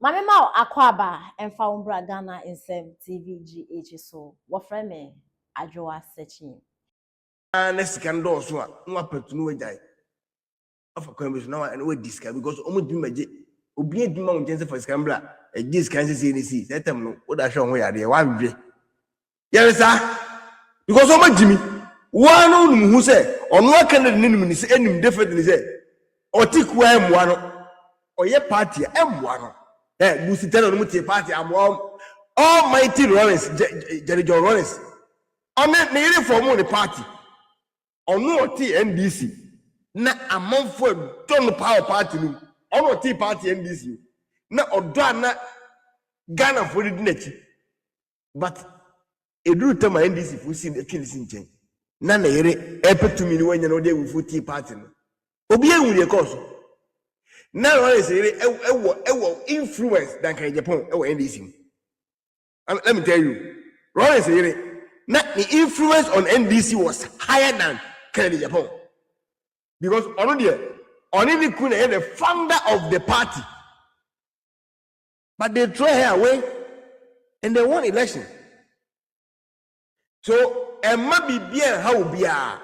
Mame ma akwaba emfa umbra Ghana insem TVGH so wofre me adwoa searching next can do so nwa petu no wajai afa kwambe na wa we discuss because omo di maje obi edi ma wonje for scambler e discuss say NDC setem no wo da hwe ho yade wa hwe yeresa because omo jimi wa no num hu say ono aka na nim ni say enim definitely say otikwa emwa no oye party emwa no busitano no mutie party amwa almighty Rawlings Jerry John Rawlings on the uniform of the party ono oti NDC na amanfo don power party no ono oti party NDC na odo na Ghana for the nachi but eduru tema NDC fu si etwelisi nchen na yere epetumi ni wanya no de wu tea party no obi ehuri e course na Rawlings yere ewo influence than kan Japan ewo NDC. Let me tell you, Rawlings yere na the influence on NDC was higher than Kennedy Japan. Because only could the founder of the party. But they throw her away and they won election. So Emma be bien how be a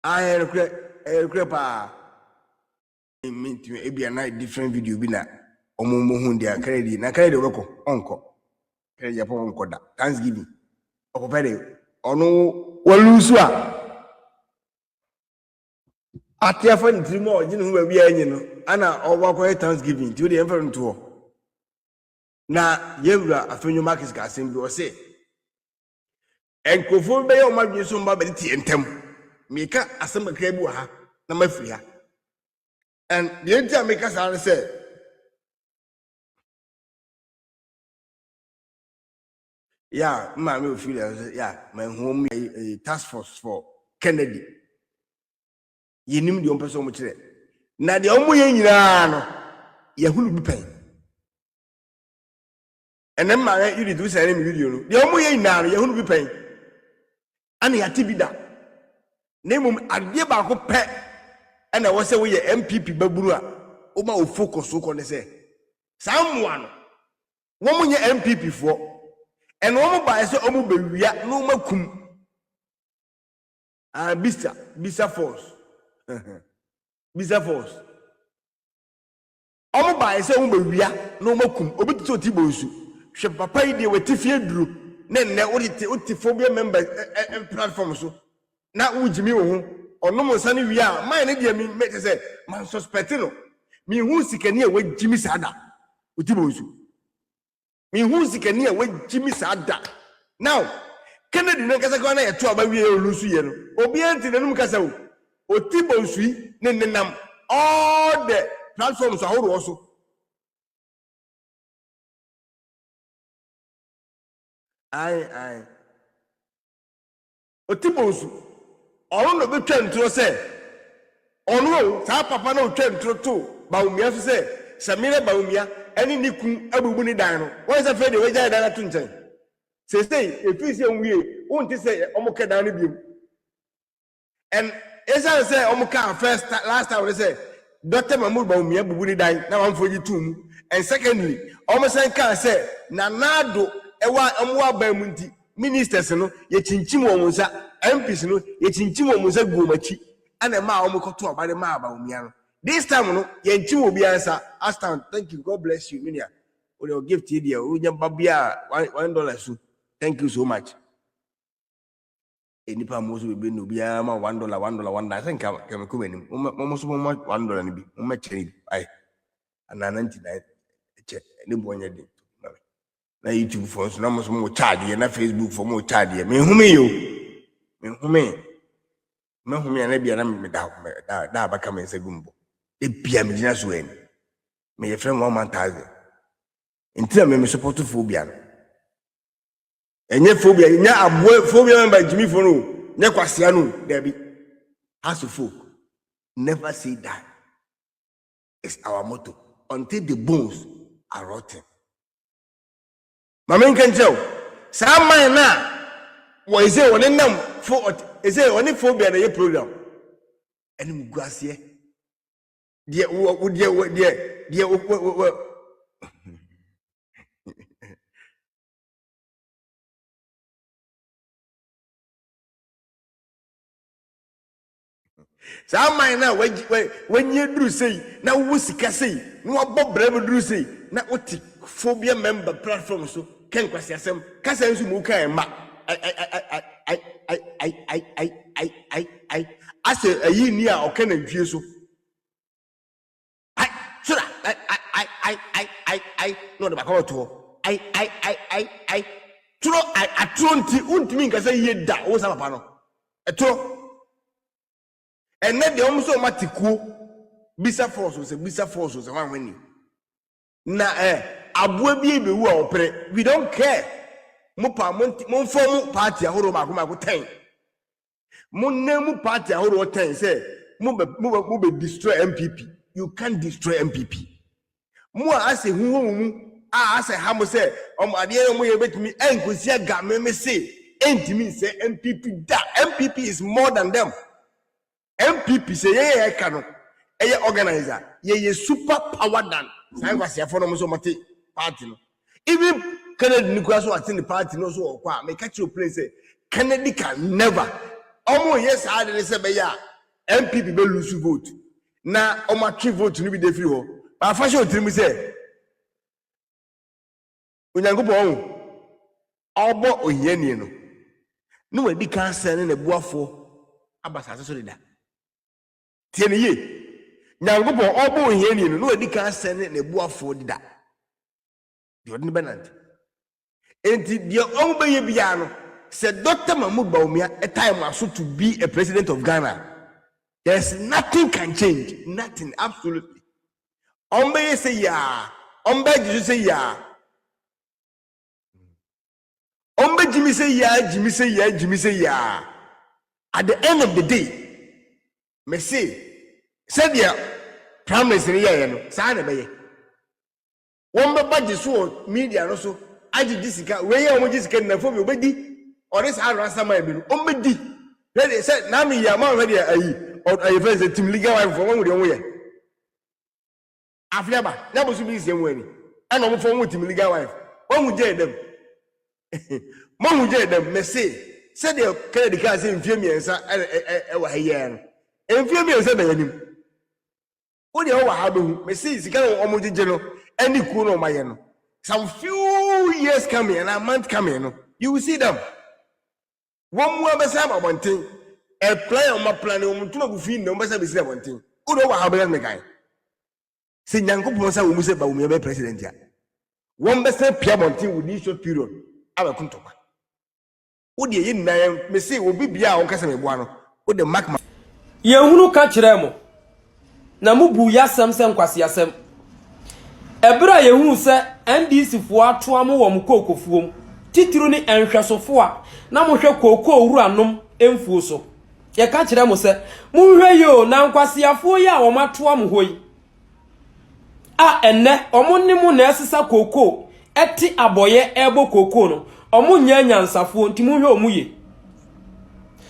I crepa mean to be a night different video be na omo hu dia credit na credit weko onko credit Japan onko da Thanksgiving okopere onu walusu a atia fa ntrimo ogine hu ba bia anyi no ana ogwakwa Thanksgiving ti de emfa nto na yewura afenyo market ka assembly o say enkofo be yo madwe so mba be ti entem meka asem kra bi wa ha na mafiri ha and the entire meka sa say yeah, my feel yeah, my home a task force for Kennedy. You knew the person much there. Now the only no, you will be paying. And then my you do say video. The only now you will be paying. And he had to be that. Name I give back up pet. And I was say we MPP Babura. Oma will focus on the say. Someone woman your MPP for. And one by so omu be wia no makum bisa force bisa force omu by so omu be wia no makum obi to ti bonsu hwe papa yi de wetifie duru na nne oti phobia members platform so na ujimi wo ho ono mo sane wia man ne de mi make say man suspect no mi hu sikani e wajimi sada oti bonsu me who sikani a we Jimmy sada now Kennedy na kasa kwa na ye to aba wie olusu ye no obi anti na num kasa o otibo nsui ne nenam all the platforms ahoro also ai otibo nsu ono no be twantro se ono sa papa na twantro to ba umia so se samire ba umia any niku abubu ni dan no won say fe de we jai dan to nchen say efi se nwie won ti say omo ka dan no biem and esa say omo ka first last time we say Dr. Mahmoud Baumia abubu ni dan na wan foji tum and secondly omo say kan say na nado ewa omo aba mu nti ministers no ye chinchim wo munsa MPs no ye chinchim wo munsa gumachi ana ma omo ko to obade ma Baumia no. This time, no, you will be answer. Aston, thank you. God bless you, Minia. Will give to you. $1 soon. Thank you so much. Any time most will be no be $1. I think I'm coming. Almost $1 be. Much I and 99 check. Any boy you did. Na YouTube for so much more charge. Na Facebook for more charge. Me who me you? Me who me? Me who me? I be me da ba come and say gumbo. The PM is just when my friend 1,000 until me support phobia. And yet phobia, phobia by Jimmy Fono, Nequasiano, Debbie. As a folk, never say that. It's our motto until the bones are rotten. My man can tell. Some man now, what is it? One in them for is it only phobia in your program? And Guassier. dear some man now when you do say now wusika say no bob brave do say na oti phobia member platform so ken kwasi asem kasa nsu mu kan ma I ase ayi ni a oka na ntwie so I so that I no the back to I tro I tronti untimi nka say ye da wo sa papa no etro and then the almost automatically bisa force was one winning. Na abue bi be wu opre. We don't care. Mo form party ahoro mako 10. Mo name party ahoro 10 say mo be destroy MPP. You can't destroy MPP. Mo ase hu ase hamo say ade mo ye betimi enkosi aga me say entimi say MPP da. MPP is more than them. MPP say yeah cano organizer yeah super power than say was here for no so much party no even Kennedy Nicholas who attend the party no so kwa me catch your place say Kennedy can never yes I dey say be ya MPP be lose vote na three vote no be dey free ho but fashion tiri me say onyankopon obo ohiani no we di kan send na buafo abasa so da tieni ye nyangobo obo hieni no edi kan sene na buafo dida de odin benant enti de ombe ye bia no se Dr. Mahmoud Bawumia a time aso to be a president of Ghana. There's nothing can change, nothing, absolutely. Ombe ye say ya, ombe you say ya, ombe Jimmy say ya, Jimmy say ya, Jimmy say ya. At the end of the day, me say said ya prime minister ya no sa na be ye won be baje so media no so aji disika we ya o disika na fo be obedi or this how answer my be no obedi they said na me ya ma we dey ayi first team legal wife for won we dey ye afia ba na bo so bi se won ani ana mo fo won team legal wife won mu je dem mo mu je dem me say said ya Kennedy ka say mfie miensa wa haye no mfie miensa be yanim Odi o wa hado me see sika no omujije no any ku no maye no some few years coming and a month coming no you will see them one more be say abonten a plan on my plan o mutuma ku fi no be say be say abonten odi o wa hado me kan se nyankopon say wo mu say ba wo be president ya one be say pia abonten with this short period abakunto kwa odi ye nnan me say obi bia o kasa me boa no odi mark ma yehunu ka kire mo na mubu yasem sem kwase yasem ebra yehunu se NDC fo ato am wo mkokofuom titiru ni enhwesofo a na mohwe koko owuranom emfuo so ye ka kire mo se munhwe yo na nkwase yafo ya wo mato am hoyi a enne omonnimu na esesa koko eti aboye ebo koko no omunya nyansafo nti munhwe omuye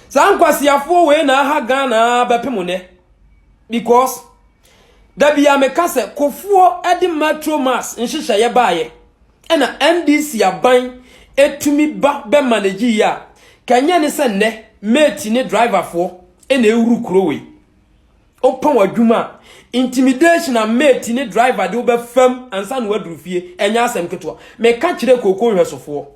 sa nkwase yafo we na ha Ghana bepemo ne because Dabia mekase kofuo edi metro mass nhihye ye baaye ena NDC aban etumi ba be manage ya kanya ne se ne mate ne driver fo ena ewuru krowe open wadwuma intimidation and mate ne driver de oba fam ansa no waduru fie enya asem keto meka kire kokon hwesofo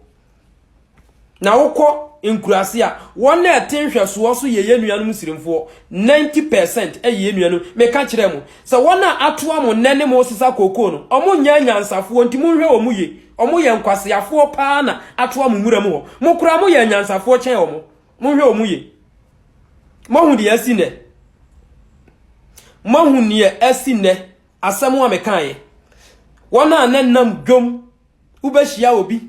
na wokọ inkurasi a won na etenhweso so ye yenuanum sirimfo 90% eye yenuanum meka kire mu se won na atoa mo nene mo sisa koko no omo nya nyansafo ntimu hwe omo ye omo ye nkwasiafo pa na atoa mo mura mu ho mo kura mo ye nyansafo chen omo mo hwe omo ye mo hu de asine mo hu ne asine asemu ameka ye won na nenam dwom ubehia obi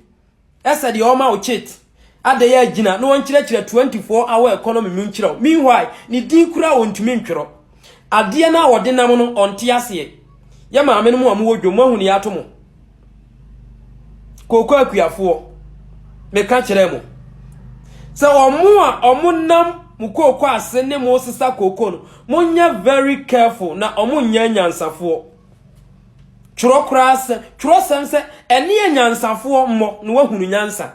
ese de oma o cheat Adaya jina no one chire 24-hour economy munchiro. Meanwhile, ni din kura ontumi ntwiro. Ade na wode nam no onte ase. Ya ma amenu mu amwo dwomo hu ni atomo. Koko akuafo. Me ka kire mo. Se omo a omo nam mukoko ase ne mo sisa koko no monya very careful na omunya nyansafo churo kras churo sense ene nyansafo mo no wahunu nyansa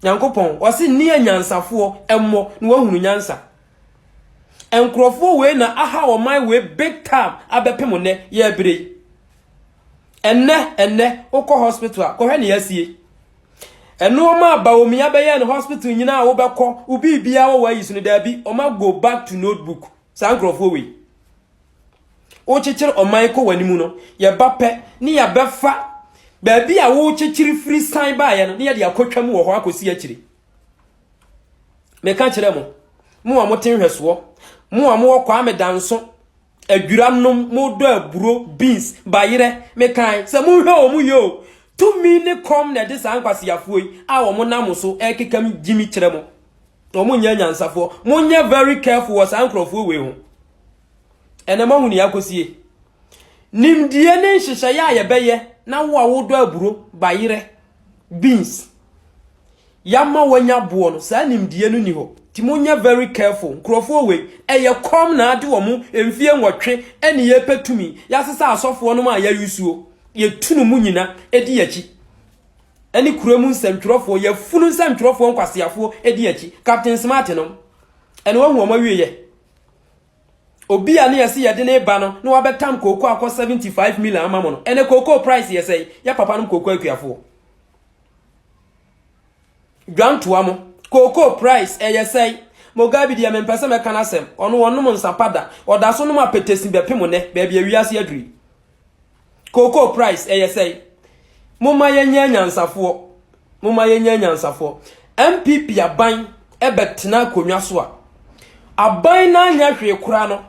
Yankopon wasi ni nyansafo emmo no wahunu nyansa enkrofo we na aha o my we big time abepem ne ye bere enne ukọ hospital ko hwe ne yasie eno ma ba omi abeye ne hospital nyina wo bekọ ubi bia wo wayi sunu da bi o ma go back to notebook sankrofo we o chichiri o mai ko wanimu no ye bape ni ya befa ba bi a wo chichiri free sign ba ye no ne ye de akotwam wo ho akosi akiri me ka kire mo a moten hweso mo a mo kwa amedanso adwuranom mo do aburo beans bayire me kan se mo hwe o mu yo to mi ne kom na de san kwase yafuoi a wo mo nam so ekekam gimi kire mo o mo nya nyansafo mo nya very careful was ankrofo we ho ene mo hu ne yakosie nimdie ne nhihye ya ye beye na wo a wo do aburo bayire beans yama wanya bo no sa nimdie no ni ho timonya very careful krofo we eye kom na ade wo mu emfie nwotwe ene ye petumi yasesa asofo no ma ya yusuo ye tunu mu nyina edi yachi ene kuremu nsantwrofo ye funu nsantwrofo nkwaseafo edi yachi Captain Smart no ene wo hu ma wiye obi a ne yesi ye de ne ba no na wabetam koko akọ 75 million amamo no ene koko price ye say ya papa no koko akuafo gwanto amo koko price say mogabi dia mempese me kanasem ono wonnom nsapada odaso no ma petesi bepem ne ba bia wiase aduri koko price say moma yenya nyansafo MPP aban ebetena konwa so a aban na anya hwe kura no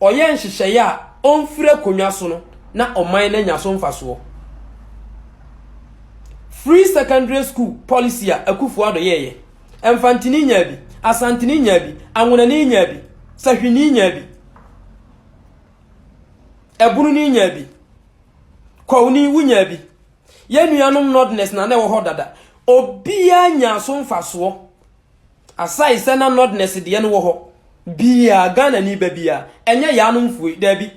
oye nhihye ya onfire konwa so no na oman na nya so mfaso free secondary school policy a akufu ado yeye emfantini nya bi asantini nya bi anwonani nya bi sahwini nya bi ebunu ni nya bi kwawni wunya bi yenuanom nordness na wo ho dada obia nya so mfaso asai se na nordness de no wo ho bia Ghana ni babia enye ya no mfui da bi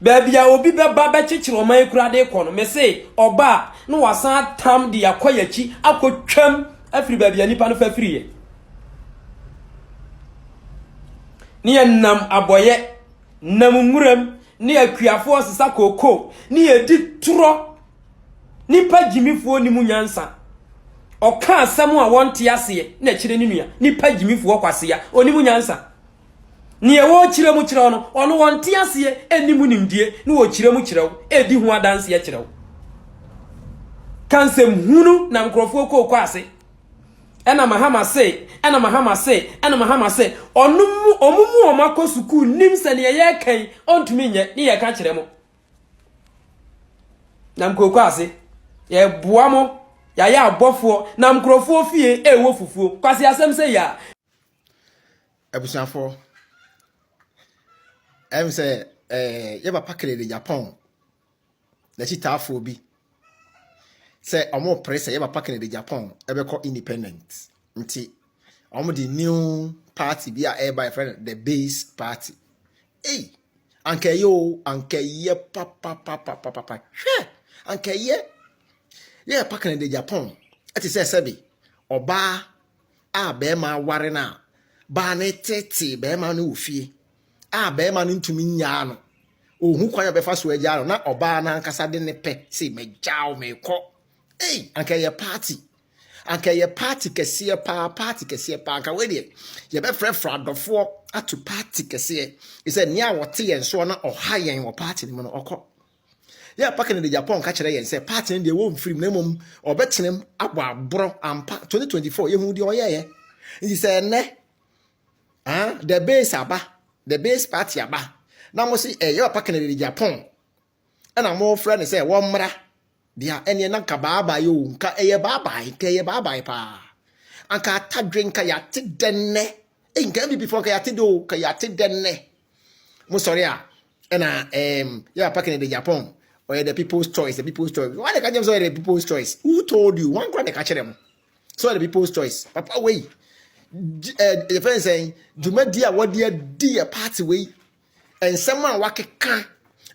babia obi beba be chichiri o man kura de kono me say oba no wasan tam de yakoyachi akotwam afiri babia nipa no fa firiye ni enam aboye nam muram ni akuafo sisa koko ni edi turo nipa jimifo ni mu nyansa oka asem a wonte ase na kire ni nua nipa jimifo kwase ya oni mu nyansa ni ewo kire mu kire no ono wonte ase enimu nimdie ni wo kire mu kire wo edi hu adanse ya kire wo kansem hunu na nkrofo koko ase ena mahama se onumu omumu omako suku nim se ne ye kan ontumi nye ni ye ka kire mo na mkoko ase ye boa mo ya abofo na mkrofo fie ewo fufuo kwase asem se ya ebusanfo say ye ba pakele de Japan na chitafo bi say omo press ye ba pakele de Japan ebeko independent nti omo the new party bi a by friend the base party anke ye papa anke ye pakele de Japan ati say sebi oba a be ma ware na ba ne tete be ma no ofie a be ma no ntumi nya no ohu kwanya be fa so agya no na oba na nkasa de ne pe se megyaw mekọ anke ye party kese pa anka we de ye be frefra adofo ato party kese e se nia wote yen so na oha yen wo party ni mo no okọ ya pakene de Japan ka kire yen se party ni de wo mfiri na mom obetenem abo abro ampa 2024 ye hu de oyeye nti se ne the base party aba na mo si ye pakene de Japan na mo friend say wo mra dia ene na ka baba yo nka eye baba pa anka ta drinka ya te denne nka bi before ka ya te do ka ya te denne mo sorry na ya pakene de Japan or the people's choice why they can't say the people's choice who told you one crowd they catch them so the people's choice papa way the friend saying dwumadi a wode di a party we ensem a wakeka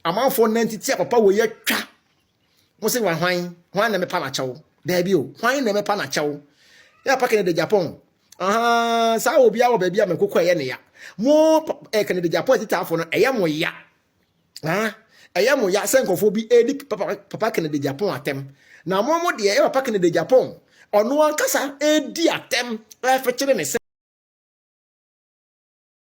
amanfo nantiti a papa we yatwa mo se hwan na me pa na chawo da bi o hwan na me pa na chawo ya pa Kennedy Japan sa obi a wo ba bi a mekokọ ye ne ya mo Kennedy Japan titafo no eya mo ya eya mo ya senkofo bi edi papa Kennedy Japan atem na mo de e papa Kennedy Japan ono ankasa edi atem e fe kire ne